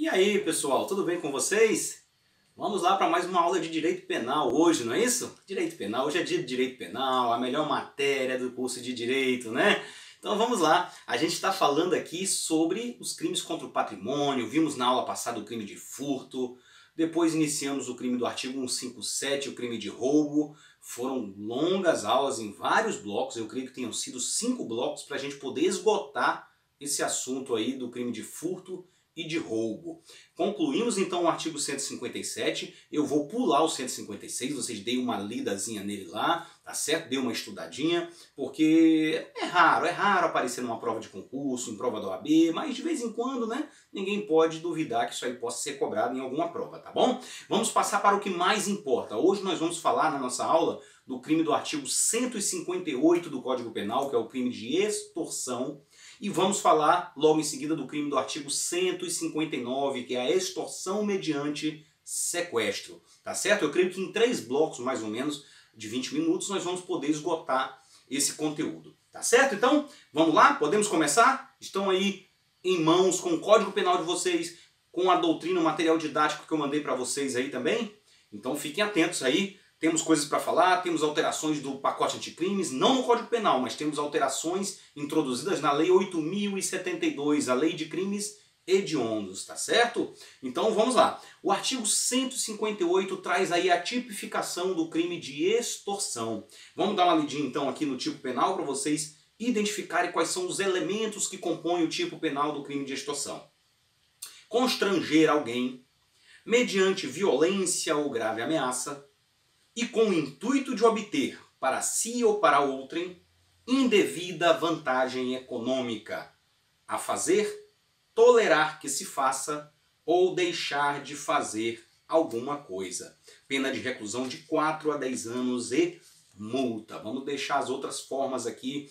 E aí, pessoal, tudo bem com vocês? Vamos lá para mais uma aula de Direito Penal hoje, não é isso? Direito Penal, hoje é dia de Direito Penal, a melhor matéria do curso de Direito, né? Então vamos lá, a gente está falando aqui sobre os crimes contra o patrimônio, vimos na aula passada o crime de furto, depois iniciamos o crime do artigo 157, o crime de roubo. Foram longas aulas em vários blocos, eu creio que tenham sido 5 blocos para a gente poder esgotar esse assunto aí do crime de furto e de roubo. Concluímos então o artigo 157, eu vou pular o 156, vocês deem uma lidazinha nele lá, tá certo? Dê uma estudadinha, porque é raro aparecer numa prova de concurso, em prova da OAB, mas de vez em quando, né, ninguém pode duvidar que isso aí possa ser cobrado em alguma prova, tá bom? Vamos passar para o que mais importa. Hoje nós vamos falar na nossa aula do crime do artigo 158 do Código Penal, que é o crime de extorsão. E vamos falar logo em seguida do crime do artigo 159, que é a extorsão mediante sequestro. Tá certo? Eu creio que em 3 blocos, mais ou menos, de 20 minutos, nós vamos poder esgotar esse conteúdo. Tá certo? Então, vamos lá? Podemos começar? Estão aí em mãos com o Código Penal de vocês, com a doutrina, o material didático que eu mandei para vocês aí também? Então fiquem atentos aí. Temos coisas para falar, temos alterações do pacote anticrimes, não no Código Penal, mas temos alterações introduzidas na Lei 8.072, a Lei de Crimes Hediondos, tá certo? Então vamos lá. O artigo 158 traz aí a tipificação do crime de extorsão. Vamos dar uma lidinha então aqui no tipo penal para vocês identificarem quais são os elementos que compõem o tipo penal do crime de extorsão. Constranger alguém mediante violência ou grave ameaça, e com o intuito de obter, para si ou para outrem, indevida vantagem econômica, a fazer, tolerar que se faça ou deixar de fazer alguma coisa. Pena de reclusão de 4 a 10 anos e multa. Vamos deixar as outras formas aqui,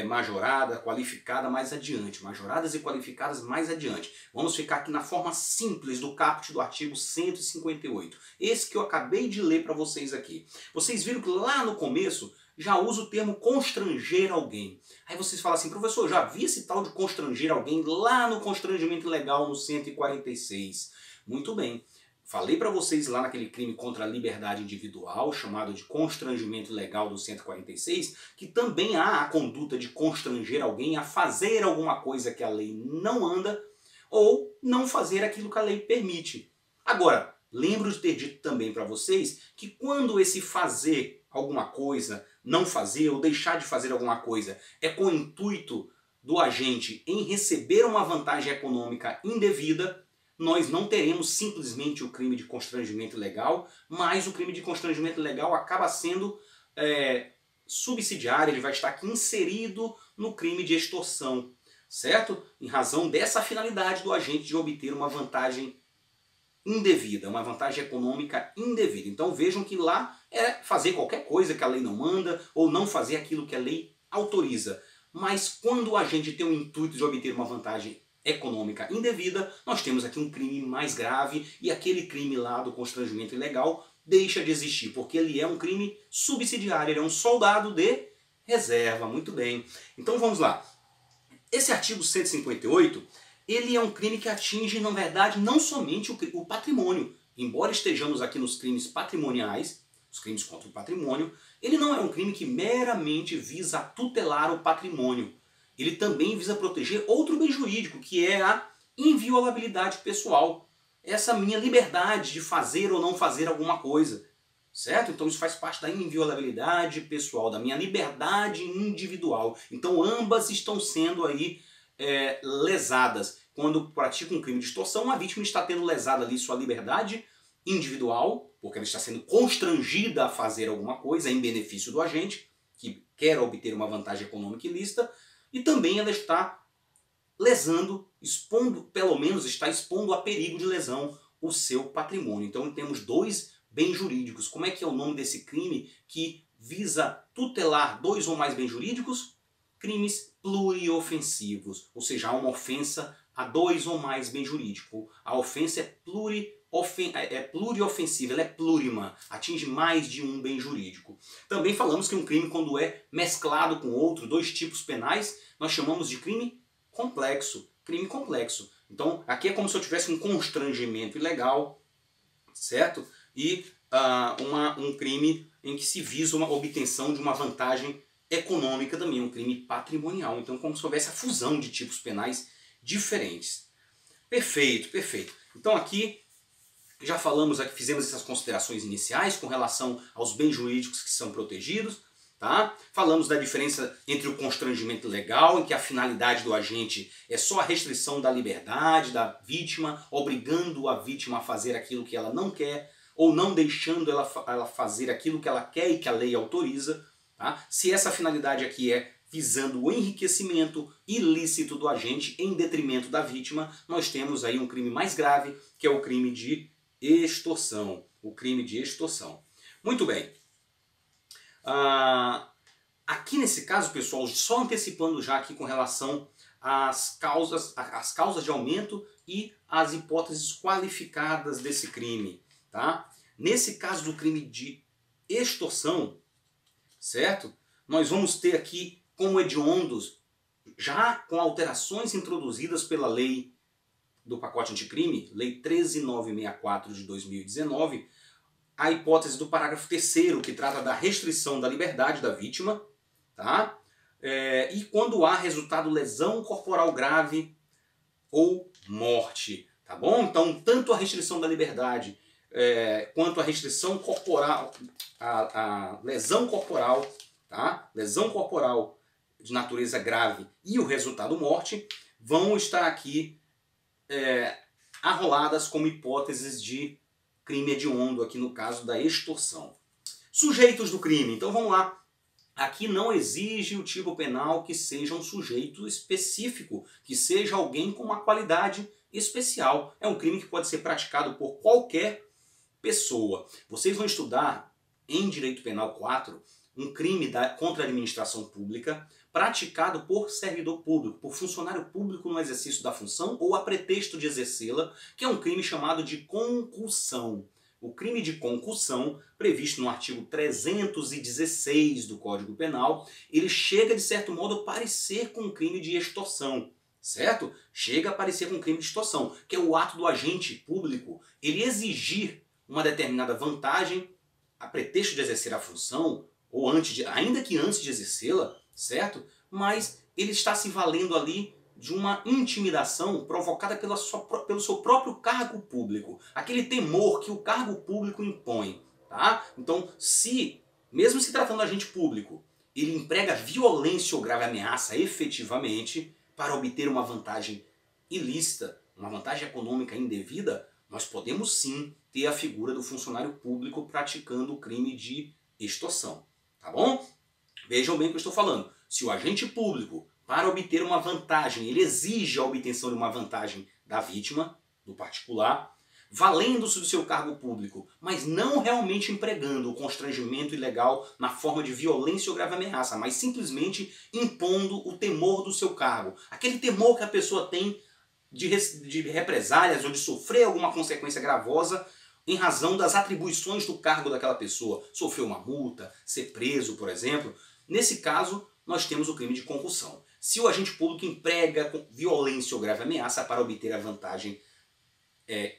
majorada, qualificada, mais adiante. Majoradas e qualificadas mais adiante. Vamos ficar aqui na forma simples do caput do artigo 158. Esse que eu acabei de ler para vocês aqui. Vocês viram que lá no começo já usa o termo constranger alguém. Aí vocês falam assim, professor, já vi esse tal de constranger alguém lá no constrangimento ilegal no 146. Muito bem. Falei para vocês lá naquele crime contra a liberdade individual, chamado de constrangimento ilegal do 146, que também há a conduta de constranger alguém a fazer alguma coisa que a lei não anda ou não fazer aquilo que a lei permite. Agora, lembro de ter dito também para vocês que quando esse fazer alguma coisa, não fazer ou deixar de fazer alguma coisa é com o intuito do agente em receber uma vantagem econômica indevida, nós não teremos simplesmente o crime de constrangimento ilegal, mas o crime de constrangimento ilegal acaba sendo subsidiário, ele vai estar aqui inserido no crime de extorsão, certo? Em razão dessa finalidade do agente de obter uma vantagem indevida, uma vantagem econômica indevida. Então vejam que lá é fazer qualquer coisa que a lei não manda ou não fazer aquilo que a lei autoriza. Mas quando o agente tem o intuito de obter uma vantagem econômica indevida, nós temos aqui um crime mais grave e aquele crime lá do constrangimento ilegal deixa de existir, porque ele é um crime subsidiário, ele é um soldado de reserva. Muito bem. Então vamos lá. Esse artigo 158, ele é um crime que atinge, na verdade, não somente o patrimônio. Embora estejamos aqui nos crimes patrimoniais, os crimes contra o patrimônio, ele não é um crime que meramente visa tutelar o patrimônio. Ele também visa proteger outro bem jurídico, que é a inviolabilidade pessoal. Essa minha liberdade de fazer ou não fazer alguma coisa. Certo? Então isso faz parte da inviolabilidade pessoal, da minha liberdade individual. Então ambas estão sendo aí lesadas. Quando pratica um crime de extorsão, a vítima está tendo lesada ali sua liberdade individual, porque ela está sendo constrangida a fazer alguma coisa em benefício do agente, que quer obter uma vantagem econômica ilícita, e também ela está lesando, expondo, pelo menos está expondo a perigo de lesão o seu patrimônio. Então temos 2 bens jurídicos. Como é que é o nome desse crime que visa tutelar 2 ou mais bens jurídicos? Crimes pluriofensivos, ou seja, há uma ofensa a 2 ou mais bens jurídicos. A ofensa é pluriofensiva, ela é plurima, atinge mais de um bem jurídico. Também falamos que um crime, quando é mesclado com outro, 2 tipos penais, nós chamamos de crime complexo. Crime complexo. Então aqui é como se eu tivesse um constrangimento ilegal, certo? E um crime em que se visa uma obtenção de uma vantagem econômica também, um crime patrimonial. Então como se houvesse a fusão de tipos penais diferentes. Perfeito, perfeito. Então aqui já falamos, aqui fizemos essas considerações iniciais com relação aos bens jurídicos que são protegidos. Tá? Falamos da diferença entre o constrangimento legal, em que a finalidade do agente é só a restrição da liberdade da vítima, obrigando a vítima a fazer aquilo que ela não quer, ou não deixando ela fazer aquilo que ela quer e que a lei autoriza. Tá? Se essa finalidade aqui é visando o enriquecimento ilícito do agente em detrimento da vítima, nós temos aí um crime mais grave, que é o crime de extorsão. O crime de extorsão. Muito bem. Aqui nesse caso, pessoal, só antecipando já aqui com relação às causas de aumento e as hipóteses qualificadas desse crime. Tá? Nesse caso do crime de extorsão, certo? Nós vamos ter aqui como hediondos, já com alterações introduzidas pela lei do pacote anticrime, Lei 13.964 de 2019, a hipótese do parágrafo 3º, que trata da restrição da liberdade da vítima, tá? E quando há resultado lesão corporal grave ou morte, tá bom? Então, tanto a restrição da liberdade quanto a restrição corporal, a lesão corporal, tá? Lesão corporal de natureza grave e o resultado morte vão estar aqui arroladas como hipóteses de crime hediondo, aqui no caso da extorsão. Sujeitos do crime. Então vamos lá. Aqui não exige o tipo penal que seja um sujeito específico, que seja alguém com uma qualidade especial. É um crime que pode ser praticado por qualquer pessoa. Vocês vão estudar em Direito Penal 4 um crime contra a administração pública praticado por servidor público, por funcionário público no exercício da função ou a pretexto de exercê-la, que é um crime chamado de concussão. O crime de concussão, previsto no artigo 316 do Código Penal, ele chega de certo modo a parecer com um crime de extorsão, certo? Chega a parecer com um crime de extorsão, que é o ato do agente público ele exigir uma determinada vantagem a pretexto de exercer a função, ou ainda que antes de exercê-la, certo? Mas ele está se valendo ali de uma intimidação provocada pelo seu próprio cargo público. Aquele temor que o cargo público impõe. Tá? Então, mesmo se tratando de agente público, ele emprega violência ou grave ameaça efetivamente para obter uma vantagem ilícita, uma vantagem econômica indevida, nós podemos sim ter a figura do funcionário público praticando o crime de extorsão. Tá bom? Vejam bem o que eu estou falando. Se o agente público, para obter uma vantagem, ele exige a obtenção de uma vantagem da vítima, do particular, valendo-se do seu cargo público, mas não realmente empregando o constrangimento ilegal na forma de violência ou grave ameaça, mas simplesmente impondo o temor do seu cargo. Aquele temor que a pessoa tem de represálias ou de sofrer alguma consequência gravosa em razão das atribuições do cargo daquela pessoa. Sofrer uma multa, ser preso, por exemplo. Nesse caso, nós temos o crime de concussão. Se o agente público emprega violência ou grave ameaça para obter a vantagem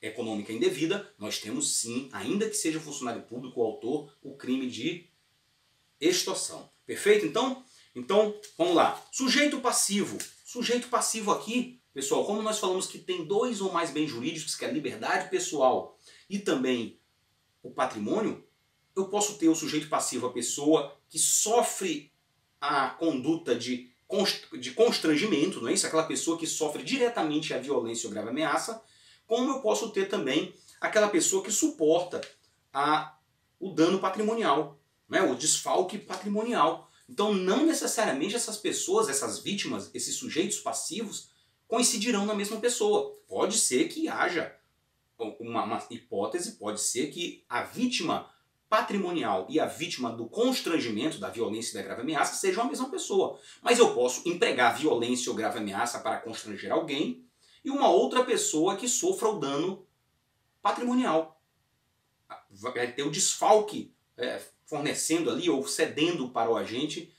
econômica indevida, nós temos sim, ainda que seja funcionário público o autor, o crime de extorsão. Perfeito? Então, vamos lá. Sujeito passivo. Sujeito passivo aqui, pessoal, como nós falamos que tem dois ou mais bens jurídicos, que é a liberdade pessoal e também o patrimônio, eu posso ter o sujeito passivo, a pessoa que sofre a conduta de constrangimento, não é isso? Aquela pessoa que sofre diretamente a violência ou grave ameaça, como eu posso ter também aquela pessoa que suporta o dano patrimonial, né? O desfalque patrimonial. Então não necessariamente essas pessoas, essas vítimas, esses sujeitos passivos coincidirão na mesma pessoa. Pode ser que haja uma hipótese, pode ser que a vítima patrimonial e a vítima do constrangimento, da violência e da grave ameaça sejam a mesma pessoa. Mas eu posso empregar violência ou grave ameaça para constranger alguém e uma outra pessoa que sofra o dano patrimonial. Vai ter o desfalque fornecendo ali ou cedendo para o agente,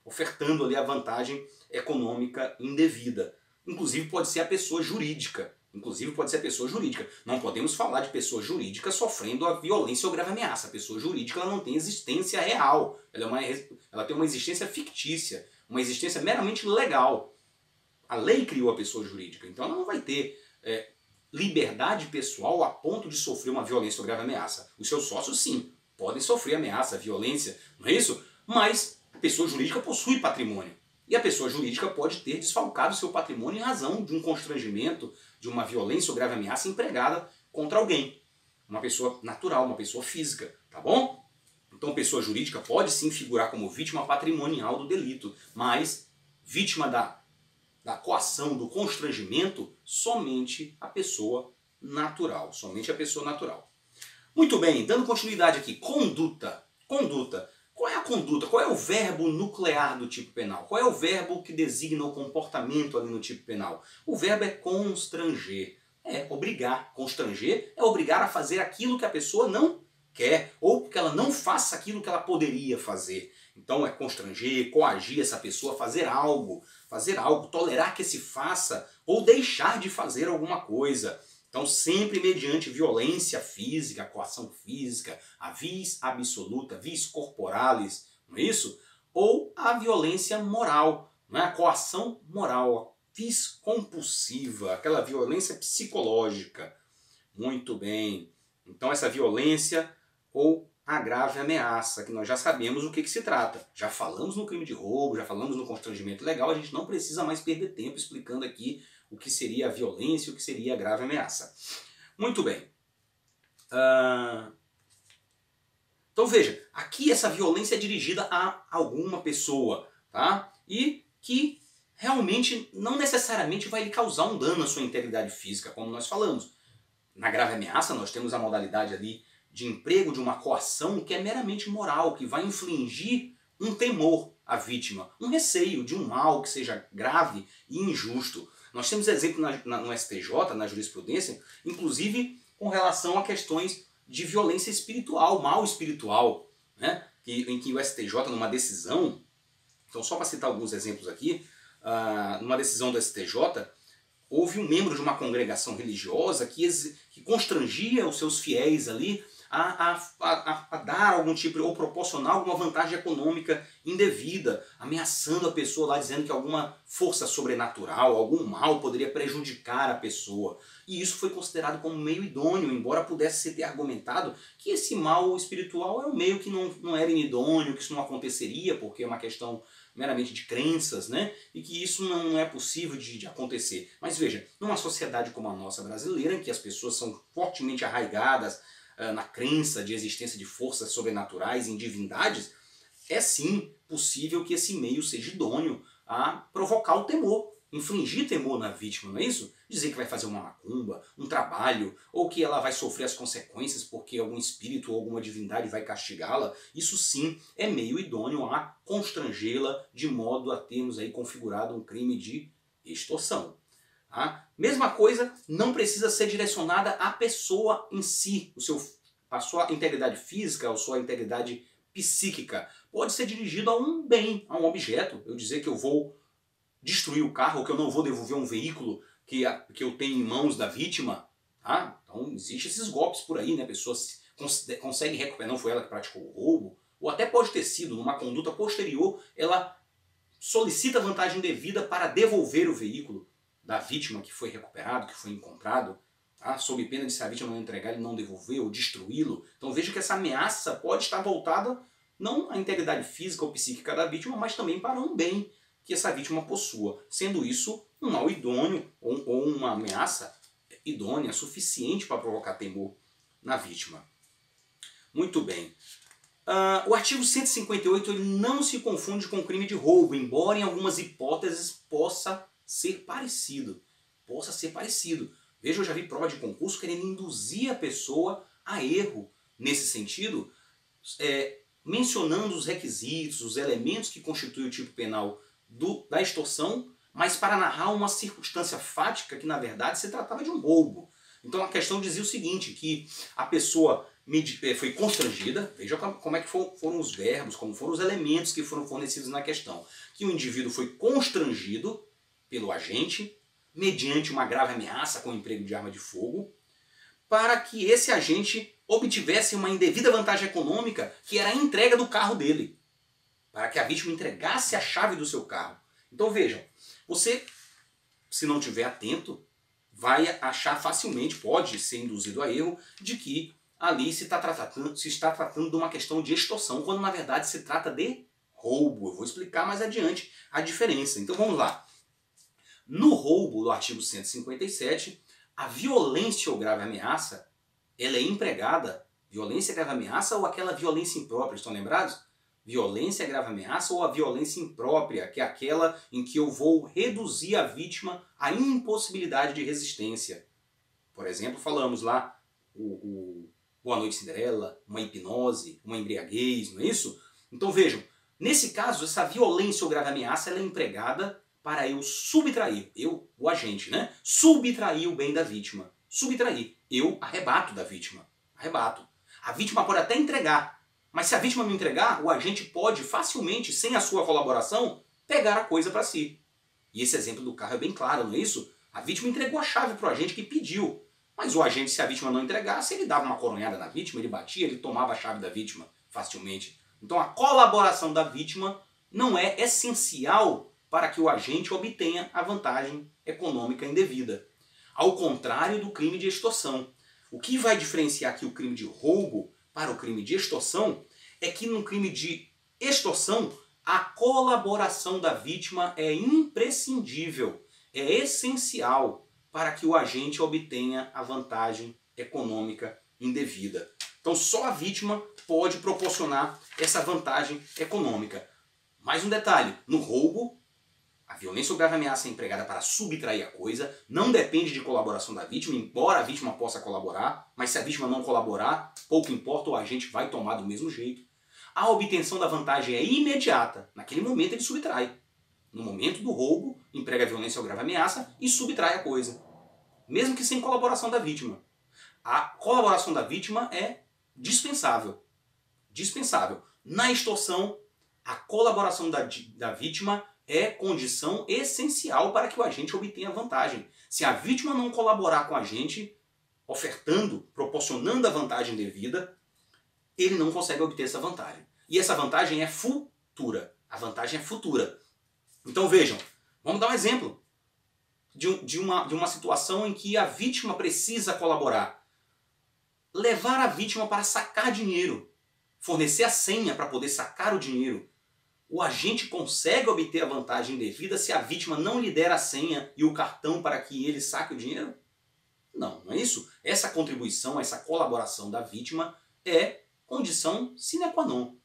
ofertando ali a vantagem econômica indevida. Inclusive pode ser a pessoa jurídica. Inclusive pode ser a pessoa jurídica. Não podemos falar de pessoa jurídica sofrendo a violência ou grave ameaça. A pessoa jurídica ela não tem existência real. Ela tem uma existência fictícia. Uma existência meramente legal. A lei criou a pessoa jurídica. Então ela não vai ter liberdade pessoal a ponto de sofrer uma violência ou grave ameaça. Os seus sócios, sim, podem sofrer ameaça, violência, não é isso? Mas a pessoa jurídica possui patrimônio. E a pessoa jurídica pode ter desfalcado seu patrimônio em razão de um constrangimento, de uma violência ou grave ameaça empregada contra alguém. Uma pessoa natural, uma pessoa física, tá bom? Então pessoa jurídica pode sim figurar como vítima patrimonial do delito, mas vítima da coação, do constrangimento, somente a pessoa natural. Somente a pessoa natural. Muito bem, dando continuidade aqui. Conduta. Conduta. Qual é a conduta? Qual é o verbo nuclear do tipo penal? Qual é o verbo que designa o comportamento ali no tipo penal? O verbo é constranger. É obrigar. Constranger é obrigar a fazer aquilo que a pessoa não quer, ou que ela não faça aquilo que ela poderia fazer. Então é constranger, coagir essa pessoa a fazer algo, tolerar que se faça ou deixar de fazer alguma coisa. Então sempre mediante violência física, coação física, a vis absoluta, vis corporalis, não é isso? Ou a violência moral, não é? A coação moral, a vis compulsiva, aquela violência psicológica. Muito bem. Então essa violência ou a grave ameaça, que nós já sabemos o que se trata. Já falamos no crime de roubo, já falamos no constrangimento legal, a gente não precisa mais perder tempo explicando aqui o que seria a violência e o que seria a grave ameaça. Muito bem. Então veja, aqui essa violência é dirigida a alguma pessoa, tá? E que realmente não necessariamente vai lhe causar um dano à sua integridade física, como nós falamos. Na grave ameaça nós temos a modalidade ali de emprego de uma coação que é meramente moral, que vai infligir um temor à vítima, um receio de um mal que seja grave e injusto. Nós temos exemplo no STJ, na jurisprudência, inclusive com relação a questões de violência espiritual, mal espiritual, né? Em que o STJ, numa decisão, então só para citar alguns exemplos aqui, numa decisão do STJ, houve um membro de uma congregação religiosa que constrangia os seus fiéis ali a dar algum tipo, ou proporcionar alguma vantagem econômica indevida, ameaçando a pessoa lá, dizendo que alguma força sobrenatural, algum mal poderia prejudicar a pessoa. E isso foi considerado como meio idôneo, embora pudesse ser argumentado que esse mal espiritual é um meio que não era inidôneo, que isso não aconteceria, porque é uma questão meramente de crenças, né? E que isso não é possível de acontecer. Mas veja, numa sociedade como a nossa brasileira, em que as pessoas são fortemente arraigadas na crença de existência de forças sobrenaturais, em divindades, é sim possível que esse meio seja idôneo a provocar o temor, infligir temor na vítima, não é isso? Dizer que vai fazer uma macumba, um trabalho, ou que ela vai sofrer as consequências porque algum espírito ou alguma divindade vai castigá-la, isso sim é meio idôneo a constrangê-la de modo a termos aí configurado um crime de extorsão. A mesma coisa não precisa ser direcionada à pessoa em si, a sua integridade física, a sua integridade psíquica. Pode ser dirigido a um bem, a um objeto. Eu dizer que eu vou destruir o carro, ou que eu não vou devolver um veículo que eu tenho em mãos da vítima. Tá? Então existem esses golpes por aí, né? A pessoa consegue recuperar, não foi ela que praticou o roubo, ou até pode ter sido, numa conduta posterior, ela solicita vantagem devida para devolver o veículo da vítima que foi recuperado, que foi encontrado, tá? Sob pena de se a vítima não entregar, ele não devolver ou destruí-lo. Então veja que essa ameaça pode estar voltada não à integridade física ou psíquica da vítima, mas também para um bem que essa vítima possua, sendo isso um mal idôneo ou uma ameaça idônea, suficiente para provocar temor na vítima. Muito bem. O artigo 158 ele não se confunde com crime de roubo, embora em algumas hipóteses possa ser parecido. Veja, eu já vi prova de concurso querendo induzir a pessoa a erro nesse sentido, mencionando os requisitos, os elementos que constituem o tipo penal da extorsão, mas para narrar uma circunstância fática que na verdade se tratava de um roubo. Então a questão dizia o seguinte, que a pessoa foi constrangida, veja como é que foram os verbos, como foram os elementos que foram fornecidos na questão, que o indivíduo foi constrangido pelo agente mediante uma grave ameaça com o emprego de arma de fogo, para que esse agente obtivesse uma indevida vantagem econômica, que era a entrega do carro dele, para que a vítima entregasse a chave do seu carro. Então vejam, você, se não estiver atento, vai achar facilmente, pode ser induzido a erro, de que ali se está tratando de uma questão de extorsão, quando na verdade se trata de roubo. Eu vou explicar mais adiante a diferença. Então vamos lá. No roubo do artigo 157, a violência ou grave ameaça, ela é empregada, violência, grave ameaça ou aquela violência imprópria, estão lembrados? Violência, grave ameaça ou a violência imprópria, que é aquela em que eu vou reduzir a vítima à impossibilidade de resistência. Por exemplo, falamos lá o Boa Noite Cinderela, uma hipnose, uma embriaguez, não é isso? Então vejam, nesse caso, essa violência ou grave ameaça ela é empregada para eu subtrair, o agente, né? Subtrair o bem da vítima. Subtrair. Eu arrebato da vítima. Arrebato. A vítima pode até entregar, mas se a vítima não entregar, o agente pode facilmente, sem a sua colaboração, pegar a coisa para si. E esse exemplo do carro é bem claro, não é isso? A vítima entregou a chave para o agente que pediu. Mas o agente, se a vítima não entregasse, ele dava uma coronhada na vítima, ele batia, ele tomava a chave da vítima facilmente. Então a colaboração da vítima não é essencial para que o agente obtenha a vantagem econômica indevida. Ao contrário do crime de extorsão. O que vai diferenciar aqui o crime de roubo para o crime de extorsão é que no crime de extorsão a colaboração da vítima é imprescindível, é essencial para que o agente obtenha a vantagem econômica indevida. Então só a vítima pode proporcionar essa vantagem econômica. Mais um detalhe, no roubo, a violência ou grave ameaça é empregada para subtrair a coisa, não depende de colaboração da vítima, embora a vítima possa colaborar, mas se a vítima não colaborar, pouco importa, o agente vai tomar do mesmo jeito. A obtenção da vantagem é imediata, naquele momento ele subtrai. No momento do roubo, emprega a violência ou grave ameaça e subtrai a coisa, mesmo que sem colaboração da vítima. A colaboração da vítima é dispensável. Dispensável. Na extorsão, a colaboração da vítima é condição essencial para que o agente obtenha vantagem. Se a vítima não colaborar com o agente, ofertando, proporcionando a vantagem devida, ele não consegue obter essa vantagem. E essa vantagem é futura. A vantagem é futura. Então vejam, vamos dar um exemplo de uma situação em que a vítima precisa colaborar. Levar a vítima para sacar dinheiro. Fornecer a senha para poder sacar o dinheiro. O agente consegue obter a vantagem devida se a vítima não lhe der a senha e o cartão para que ele saque o dinheiro? Não, não é isso. Essa contribuição, essa colaboração da vítima é condição sine qua non.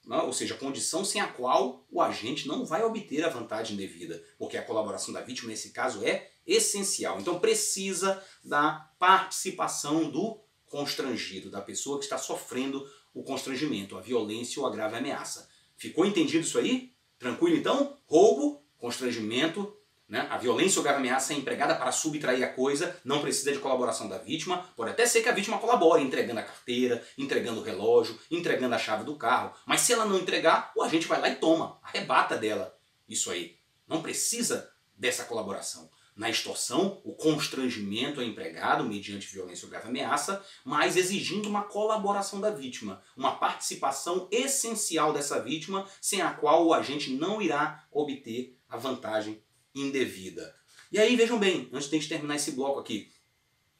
Ou seja, condição sem a qual o agente não vai obter a vantagem devida, porque a colaboração da vítima, nesse caso, é essencial. Então precisa da participação do constrangido, da pessoa que está sofrendo o constrangimento, a violência ou a grave ameaça. Ficou entendido isso aí? Tranquilo então? Roubo, constrangimento, né? A violência ou grave ameaça é empregada para subtrair a coisa, não precisa de colaboração da vítima. Pode até ser que a vítima colabore, entregando a carteira, entregando o relógio, entregando a chave do carro. Mas se ela não entregar, o agente vai lá e toma, arrebata dela isso aí. Não precisa dessa colaboração. Na extorsão, o constrangimento é empregado mediante violência ou grave ameaça, mas exigindo uma colaboração da vítima, uma participação essencial dessa vítima, sem a qual o agente não irá obter a vantagem indevida. E aí, vejam bem, antes de a gente terminar esse bloco aqui,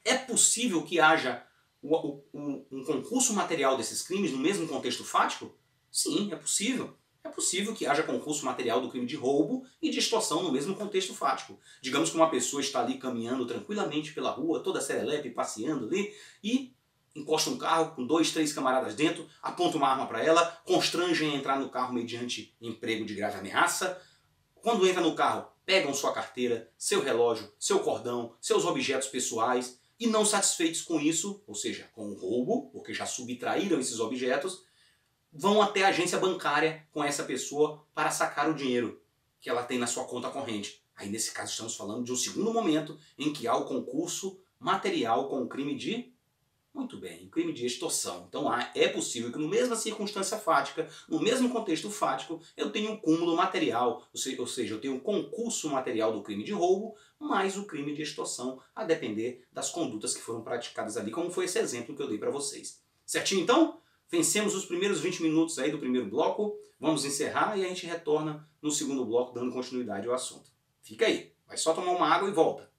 é possível que haja um concurso material desses crimes no mesmo contexto fático? Sim, é possível. É possível que haja concurso material do crime de roubo e de extorsão no mesmo contexto fático. Digamos que uma pessoa está ali caminhando tranquilamente pela rua, toda serelepe, passeando ali, e encosta um carro com 2, 3 camaradas dentro, aponta uma arma para ela, constrangem a entrar no carro mediante emprego de grave ameaça. Quando entra no carro, pegam sua carteira, seu relógio, seu cordão, seus objetos pessoais, e não satisfeitos com isso, ou seja, com o roubo, porque já subtraíram esses objetos, vão até a agência bancária com essa pessoa para sacar o dinheiro que ela tem na sua conta corrente. Aí nesse caso estamos falando de um segundo momento em que há o concurso material com o crime de Muito bem, crime de extorsão. Então é possível que, na mesma circunstância fática, no mesmo contexto fático, eu tenha um cúmulo material, ou seja, eu tenho um concurso material do crime de roubo, mais o crime de extorsão, a depender das condutas que foram praticadas ali, como foi esse exemplo que eu dei para vocês. Certinho então? Vencemos os primeiros 20 minutos aí do primeiro bloco, vamos encerrar e a gente retorna no segundo bloco dando continuidade ao assunto. Fica aí, vai só tomar uma água e volta.